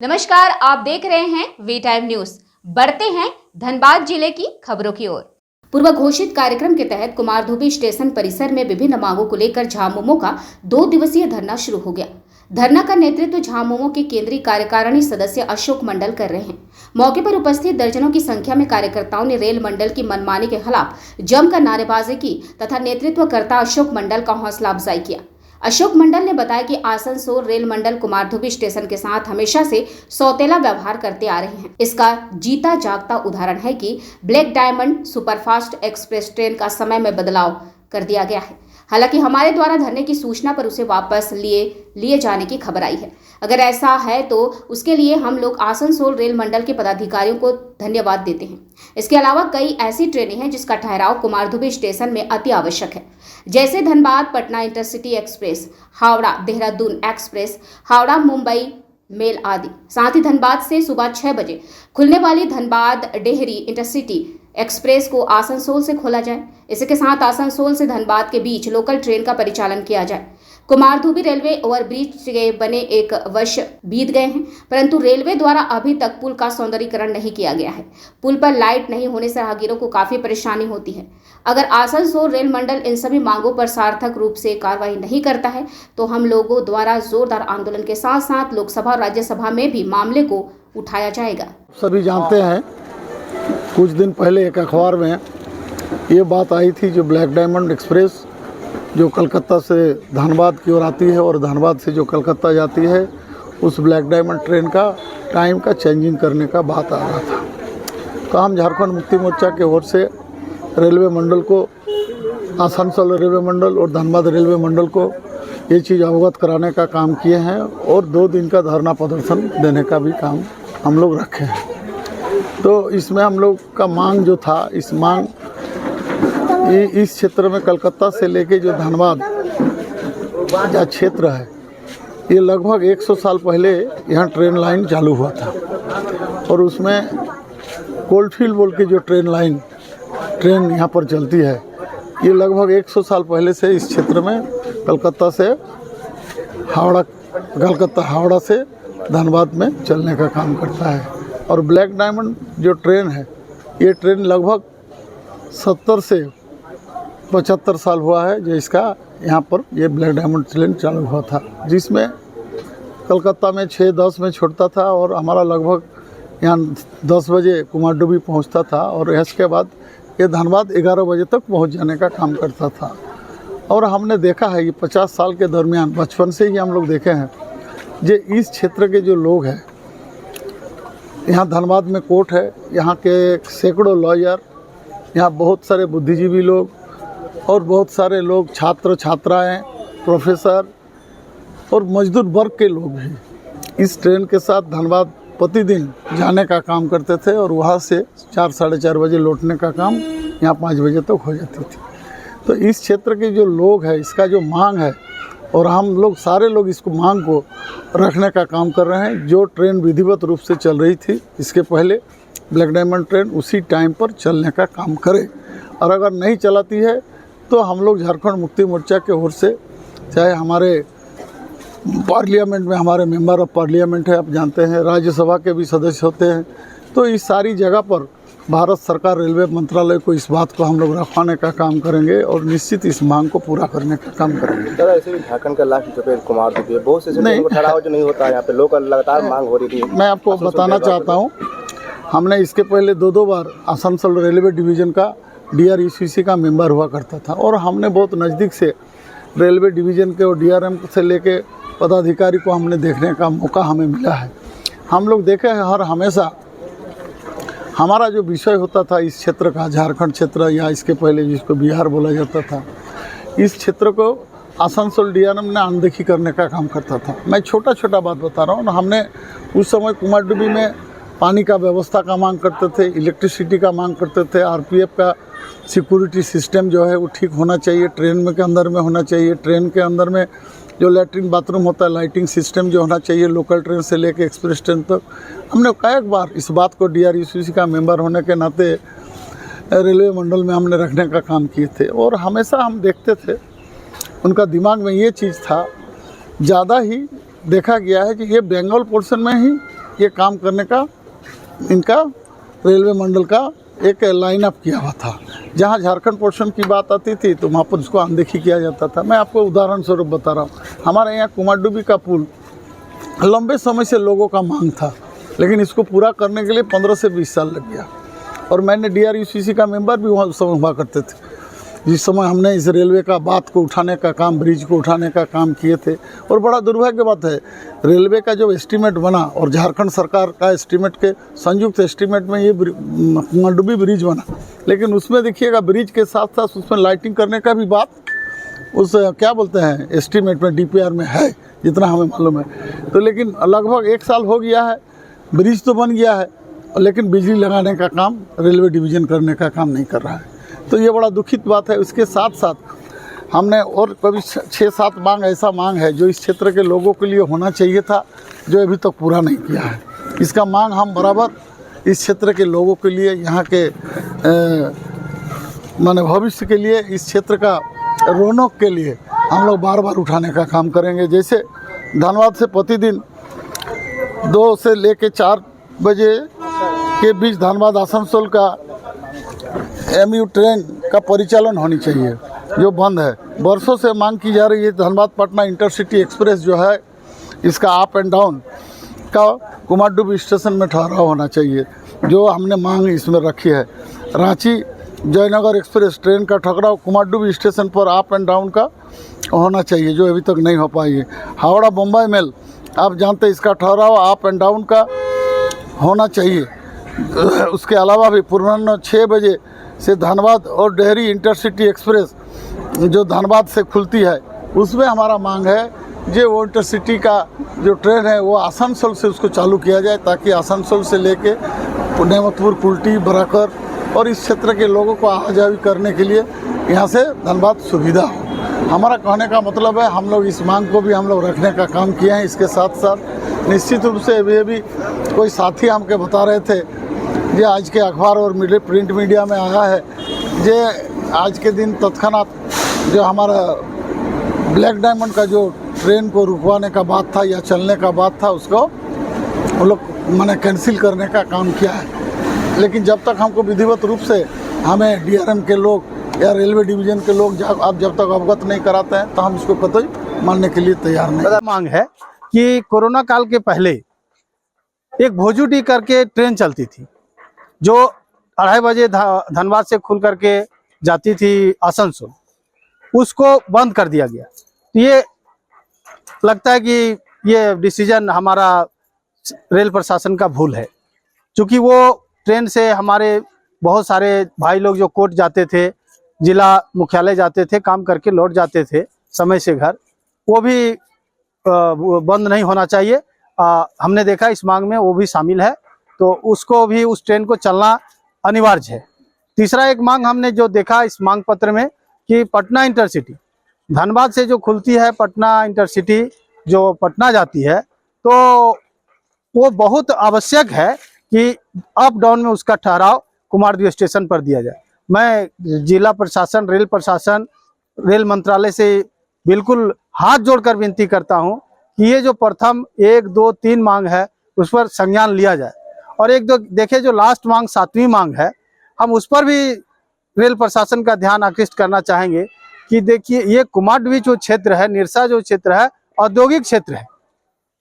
नमस्कार, आप देख रहे हैं वी टाइम न्यूज। बढ़ते हैं धनबाद जिले की खबरों की ओर। पूर्व घोषित कार्यक्रम के तहत कुमारधुबी स्टेशन परिसर में विभिन्न मांगों को लेकर झामुमो का 2 दिवसीय धरना शुरू हो गया। धरना का नेतृत्व झामुमो के केंद्रीय कार्यकारिणी सदस्य अशोक मंडल कर रहे हैं। मौके पर उपस्थित दर्जनों की संख्या में कार्यकर्ताओं ने रेल मंडल की मनमानी के खिलाफ जमकर नारेबाजी की तथा नेतृत्वकर्ता अशोक मंडल का हौसला अफजाई किया। अशोक मंडल ने बताया कि आसनसोल रेल मंडल कुमारधुबी स्टेशन के साथ हमेशा से सौतेला व्यवहार करते आ रहे हैं। इसका जीता जागता उदाहरण है कि black diamond superfast express train का समय में बदलाव कर दिया गया है। हालांकि हमारे द्वारा धरने की सूचना पर उसे वापस लिए जाने की खबर आई है। अगर ऐसा है तो उसके लिए हम लोग आसनसोल रेल मंडल के पदाधिकारियों को धन्यवाद देते हैं। इसके अलावा कई ऐसी ट्रेनें हैं जिसका ठहराव कुमारधुबी स्टेशन में अति आवश्यक है, जैसे Dhanbad Patna intercity express, Howrah Dehradun express, Howrah Mumbai mail आदि। साथ ही धनबाद से सुबह 6 बजे खुलने वाली धनबाद डेहरी इंटरसिटी एक्सप्रेस को आसनसोल से खोला जाए। इसके साथ आसनसोल से धनबाद के बीच लोकल ट्रेन का परिचालन किया जाए। कुमारधुबी रेलवे ओवरब्रिज के बने 1 वर्ष बीत गए हैं, परंतु रेलवे द्वारा अभी तक पुल का सौंदर्यीकरण नहीं किया गया है। पुल पर लाइट नहीं होने से राहगीरों को काफी परेशानी होती है। अगर आसनसोल रेल मंडल इन सभी मांगों पर सार्थक रूप से कार्रवाई नहीं करता है तो हम लोगों द्वारा जोरदार आंदोलन के साथ साथ लोकसभा और राज्यसभा में भी मामले को उठाया जाएगा। सभी जानते हैं, कुछ दिन पहले एक अखबार में ये बात आई थी, जो ब्लैक डायमंड एक्सप्रेस जो कलकत्ता से धनबाद की ओर आती है और धनबाद से जो कलकत्ता जाती है, उस ब्लैक डायमंड ट्रेन का टाइम का चेंजिंग करने का बात आ रहा था। तो हम झारखंड मुक्ति मोर्चा के ओर से रेलवे मंडल को, आसनसोल रेलवे मंडल और धनबाद रेलवे मंडल को ये चीज़ अवगत कराने का काम किए हैं और 2 दिन का धरना प्रदर्शन देने का भी काम हम लोग रखे हैं। तो इसमें हम लोग का मांग जो था, इस क्षेत्र में कलकत्ता से लेके जो धनबाद या क्षेत्र है, ये लगभग 100 साल पहले यहाँ ट्रेन लाइन चालू हुआ था और उसमें कोल्डफील्ड बोल के जो ट्रेन यहाँ पर चलती है, ये लगभग 100 साल पहले से इस क्षेत्र में कलकत्ता हावड़ा से धनबाद में चलने का काम करता है। और ब्लैक डायमंड जो ट्रेन है, ये ट्रेन लगभग 70 से 75 साल हुआ है जो इसका यहाँ पर ये ब्लैक डायमंड ट्रेन चालू हुआ था, जिसमें कलकत्ता में 6-10 में छोड़ता था और हमारा लगभग यहाँ 10 बजे कुमारडुबी पहुँचता था और इसके बाद ये धनबाद 11 बजे तक पहुँच जाने का काम करता था। और हमने देखा है कि 50 साल के दरमियान बचपन से ही हम लोग देखे हैं, जो इस क्षेत्र के जो लोग हैं, यहाँ धनबाद में कोर्ट है, यहाँ के सैकड़ों लॉयर, यहाँ बहुत सारे बुद्धिजीवी लोग और बहुत सारे लोग, छात्र छात्राएं, प्रोफेसर और मजदूर वर्ग के लोग भी इस ट्रेन के साथ धनबाद प्रतिदिन जाने का काम करते थे और वहाँ से 4-4:30 बजे लौटने का काम यहाँ 5 बजे तक हो जाती थी। तो इस क्षेत्र के जो लोग हैं, इसका जो मांग है, और हम लोग सारे लोग इसको मांग को रखने का काम कर रहे हैं। जो ट्रेन विधिवत रूप से चल रही थी इसके पहले, ब्लैक डायमंड ट्रेन उसी टाइम पर चलने का काम करे, और अगर नहीं चलाती है तो हम लोग झारखंड मुक्ति मोर्चा के ओर से, चाहे हमारे पार्लियामेंट में हमारे मेंबर ऑफ पार्लियामेंट है, आप जानते हैं, राज्यसभा के भी सदस्य होते हैं, तो इस सारी जगह पर भारत सरकार रेलवे मंत्रालय को इस बात को हम लोग रखवाने का काम करेंगे और निश्चित इस मांग को पूरा करने का काम करेंगे। दादा, ऐसे भी झारखंड का लाख कुमारधुबी बहुत से ठहराव जो नहीं होता है, यहाँ पे लोग लगातार मांग हो रही थी। मैं आपको बताना चाहता हूँ, हमने इसके पहले 2 बार आसनसोल रेलवे डिवीज़न का DRUCC का मेंबर हुआ करता था और हमने बहुत नज़दीक से रेलवे डिवीज़न के और DRM से लेके पदाधिकारी को हमने देखने का मौका हमें मिला है। हम लोग देखे हैं, हर हमेशा हमारा जो विषय होता था इस क्षेत्र का, झारखंड क्षेत्र या इसके पहले जिसको बिहार बोला जाता था, इस क्षेत्र को आसनसोल DRM ने अनदेखी करने का काम करता था। मैं छोटा बात बता रहा हूँ। हमने उस समय कुमारडुबी में पानी का व्यवस्था का मांग करते थे, इलेक्ट्रिसिटी का मांग करते थे, RPF का सिक्योरिटी सिस्टम जो है वो ठीक होना चाहिए, ट्रेन में के अंदर में होना चाहिए, ट्रेन के अंदर में जो लैट्रिन बाथरूम होता है, लाइटिंग सिस्टम जो होना चाहिए, लोकल ट्रेन से लेके एक्सप्रेस ट्रेन तक। हमने कई बार इस बात को DRUCC का मेंबर होने के नाते रेलवे मंडल में हमने रखने का काम किए थे और हमेशा हम देखते थे, उनका दिमाग में ये चीज़ था, ज़्यादा ही देखा गया है कि ये बंगाल पोर्शन में ही ये काम करने का इनका रेलवे मंडल का एक लाइन अप किया हुआ था। जहाँ झारखंड पोर्शन की बात आती थी तो वहाँ पर उसको अनदेखी किया जाता था। मैं आपको उदाहरण स्वरूप बता रहा हूँ, हमारे यहाँ कुमारडुबी का पुल लंबे समय से लोगों का मांग था, लेकिन इसको पूरा करने के लिए 15 से 20 साल लग गया। और मैंने DRUCC का मेंबर भी वहाँ उस समय हुआ करते थे, जिस समय हमने इस रेलवे का बात को उठाने का काम, ब्रिज को उठाने का काम किए थे। और बड़ा दुर्भाग्य बात है, रेलवे का जो एस्टीमेट बना और झारखंड सरकार का एस्टीमेट के संयुक्त एस्टीमेट में ये कुमारडुबी ब्रिज बना, लेकिन उसमें देखिएगा ब्रिज के साथ साथ उसमें लाइटिंग करने का भी बात उस क्या बोलते हैं एस्टीमेट में, DPR में है, जितना हमें मालूम है। तो लेकिन लगभग 1 साल हो गया है, ब्रिज तो बन गया है, लेकिन बिजली लगाने का काम रेलवे डिवीज़न करने का काम नहीं कर रहा है। तो ये बड़ा दुखित बात है। उसके साथ साथ हमने और कभी 6-7 मांग ऐसा मांग है जो इस क्षेत्र के लोगों के लिए होना चाहिए था, जो अभी तक पूरा नहीं किया है। इसका मांग हम बराबर इस क्षेत्र के लोगों के लिए, यहाँ के माने भविष्य के लिए, इस क्षेत्र का रौनक के लिए हम लोग बार बार उठाने का काम करेंगे। जैसे धनबाद से प्रतिदिन 2 से लेकर 4 बजे के बीच धनबाद आसनसोल का MU ट्रेन का परिचालन होनी चाहिए, जो बंद है। बरसों से मांग की जा रही है। धनबाद पटना इंटरसिटी एक्सप्रेस जो है, इसका अप एंड डाउन का कुमारडुबी स्टेशन में ठहराव होना चाहिए, जो हमने मांग इसमें रखी है। रांची जयनगर एक्सप्रेस ट्रेन का ठहराव कुमारडुबी स्टेशन पर अप एंड डाउन का होना चाहिए, जो अभी तक नहीं हो पाई है। हावड़ा बम्बई मेल, आप जानते हैं, इसका ठहराव अप एंड डाउन का होना चाहिए। उसके अलावा भी पूर्वाह्न 6 बजे से धनबाद और डेहरी इंटरसिटी एक्सप्रेस जो धनबाद से खुलती है, उसमें हमारा मांग है जो वो इंटरसिटी का जो ट्रेन है वो आसनसोल से उसको चालू किया जाए, ताकि आसनसोल से लेके नेमतपुर, कुल्टी, बराकर और इस क्षेत्र के लोगों को आवाजाही करने के लिए यहाँ से धनबाद सुविधा हो। हमारा कहने का मतलब है, हम लोग इस मांग को भी हम लोग रखने का काम किए हैं। इसके साथ साथ निश्चित रूप से अभी कोई साथी हमके बता रहे थे, ये आज के अखबार और प्रिंट मीडिया में आया है, जे आज के दिन तत्क्षणात जो हमारा ब्लैक डायमंड का जो ट्रेन को रुकवाने का बात था या चलने का बात था, उसको वो लोग मैंने कैंसिल करने का काम किया है। लेकिन जब तक हमको विधिवत रूप से हमें DRM के लोग या रेलवे डिवीज़न के लोग आप जब तक अवगत नहीं कराते हैं, तो हम इसको कतई मानने के लिए तैयार नहीं। मांग है कि कोरोना काल के पहले एक भोजूडी करके ट्रेन चलती थी, जो 2:30 बजे धनबाद से खुल करके जाती थी आसनसोल, उसको बंद कर दिया गया। तो ये लगता है कि ये डिसीजन हमारा रेल प्रशासन का भूल है, क्योंकि वो ट्रेन से हमारे बहुत सारे भाई लोग जो कोर्ट जाते थे, जिला मुख्यालय जाते थे, काम करके लौट जाते थे समय से घर, वो भी बंद नहीं होना चाहिए। हमने देखा इस मांग में वो भी शामिल है, तो उसको भी, उस ट्रेन को चलना अनिवार्य है। तीसरा एक मांग हमने जो देखा इस मांग पत्र में कि पटना इंटरसिटी धनबाद से जो खुलती है, पटना इंटरसिटी जो पटना जाती है, तो वो बहुत आवश्यक है कि अप डाउन में उसका ठहराव कुमारडुबी स्टेशन पर दिया जाए। मैं जिला प्रशासन, रेल प्रशासन, रेल मंत्रालय से बिल्कुल हाथ जोड़कर विनती करता हूं कि ये जो प्रथम 1, 2, 3 मांग है उस पर संज्ञान लिया जाए। और एक दो देखे जो लास्ट मांग 7वीं मांग है, हम उस पर भी रेल प्रशासन का ध्यान आकृष्ट करना चाहेंगे कि देखिए, ये कुमारडुबी जो क्षेत्र है, निरसा जो क्षेत्र है, औद्योगिक क्षेत्र है,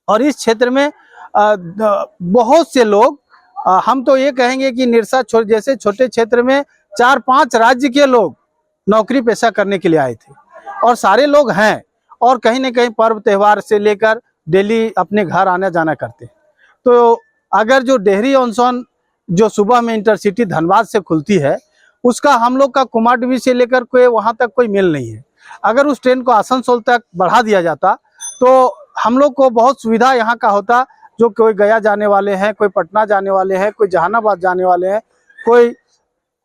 और इस क्षेत्र में बहुत से लोग, हम तो ये कहेंगे कि निरसा जैसे छोटे क्षेत्र में 4-5 राज्य के लोग नौकरी पेशा करने के लिए आए थे, और सारे लोग हैं, और कहीं न कहीं पर्व त्यौहार से लेकर डेली अपने घर आना जाना करते हैं। तो अगर जो डेहरी ऑनसोन जो सुबह में इंटरसिटी धनबाद से खुलती है, उसका हम लोग का कुमारडुबी से लेकर कोई वहां तक कोई मेल नहीं है। अगर उस ट्रेन को आसनसोल तक बढ़ा दिया जाता तो हम लोग को बहुत सुविधा यहाँ का होता। जो कोई गया जाने वाले हैं, कोई पटना जाने वाले हैं, कोई जहानाबाद जाने वाले हैं, कोई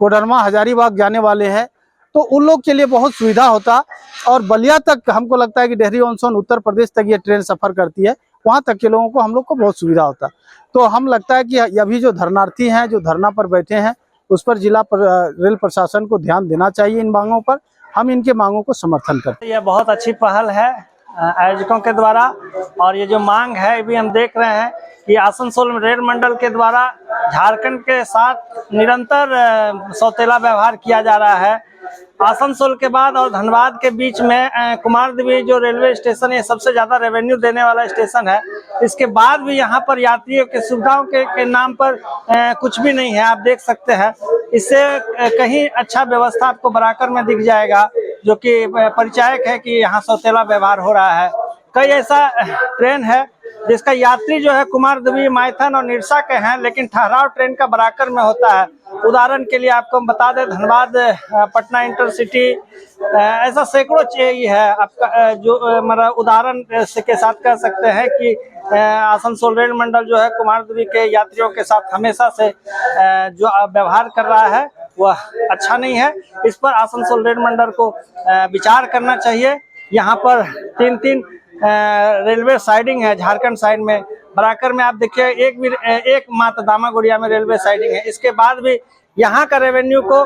कोडरमा हजारीबाग जाने वाले हैं, तो उन लोग के लिए बहुत सुविधा होता। और बलिया तक हमको लगता है कि डेहरी ऑनसोन उत्तर प्रदेश तक ये ट्रेन सफर करती है, वहां तक के लोगों को हम लोग को बहुत सुविधा होता। तो हम लगता है कि अभी जो धरनार्थी हैं, जो धरना पर बैठे हैं, उस पर जिला रेल प्रशासन को ध्यान देना चाहिए इन मांगों पर। हम इनके मांगों को समर्थन करते हैं। ये बहुत अच्छी पहल है आयोजकों के द्वारा। और ये जो मांग है ये भी हम देख रहे हैं कि आसनसोल रेल मंडल के द्वारा झारखंड के साथ निरंतर सौतेला व्यवहार किया जा रहा है। आसनसोल के बाद और धनबाद के बीच में कुमारदेवी जो रेलवे स्टेशन है सबसे ज्यादा रेवेन्यू देने वाला स्टेशन है। इसके बाद भी यहाँ पर यात्रियों के सुविधाओं के नाम पर कुछ भी नहीं है, आप देख सकते हैं। इससे कहीं अच्छा व्यवस्था आपको बराकर में दिख जाएगा, जो कि परिचायक है कि यहाँ सौतेला व्यवहार हो रहा है। कई ऐसा ट्रेन है जिसका यात्री जो है कुमारदेवी, मायथन और निरसा के हैं, लेकिन ठहराव ट्रेन का बराकर में होता है। उदाहरण के लिए आपको हम बता दें, धनबाद पटना इंटरसिटी ऐसा सैकड़ों ही है आपका, जो मतलब उदाहरण के साथ कह सकते हैं कि आसनसोल रेल मंडल जो है कुमारदेवी के यात्रियों के साथ हमेशा से जो व्यवहार कर रहा है वह अच्छा नहीं है। इस पर आसनसोल रेल मंडल को विचार करना चाहिए। यहाँ पर 3 रेलवे साइडिंग है झारखंड साइड में, बराकर में आप देखिए एक मात्र दामागुड़िया में रेलवे साइडिंग है। इसके बाद भी यहाँ का रेवेन्यू को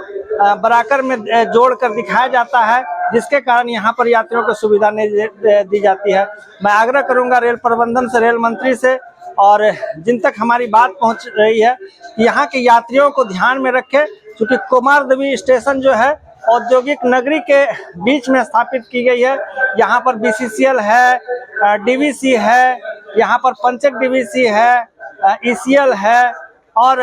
बराकर में जोड़कर दिखाया जाता है, जिसके कारण यहाँ पर यात्रियों को सुविधा नहीं दी जाती है। मैं आग्रह करूंगा रेल प्रबंधन से, रेल मंत्री से, और जिन तक हमारी बात पहुँच रही है, यहाँ के यात्रियों को ध्यान में रखें, क्योंकि कुमारदेवी स्टेशन जो है औद्योगिक नगरी के बीच में स्थापित की गई है। यहाँ पर BCCL है, DVC है, यहाँ पर पंचक DVC है, ECL है, और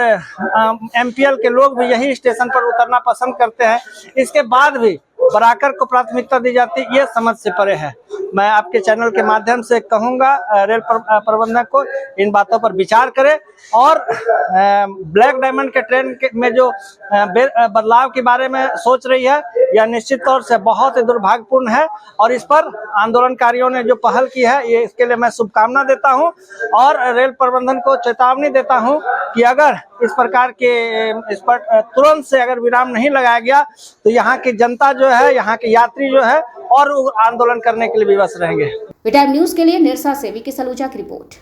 MPL के लोग भी यही स्टेशन पर उतरना पसंद करते हैं। इसके बाद भी बराकर को प्राथमिकता दी जाती है, ये समझ से परे है। मैं आपके चैनल के माध्यम से कहूँगा रेल प्रबंधक को इन बातों पर विचार करें, और ब्लैक डायमंड के ट्रेन में जो बदलाव के बारे में सोच रही है, यह निश्चित तौर से बहुत ही दुर्भाग्यपूर्ण है। और इस पर आंदोलनकारियों ने जो पहल की है, ये इसके लिए मैं शुभकामना देता हूं, और रेल प्रबंधन को चेतावनी देता हूं कि अगर इस प्रकार के इस पर तुरंत से अगर विराम नहीं लगाया गया तो यहाँ की जनता जो है, यहाँ के यात्री जो है, और आंदोलन करने के लिए विवश रहेंगे। वी टाइम न्यूज के लिए निरसा से वी के सलूजा की रिपोर्ट।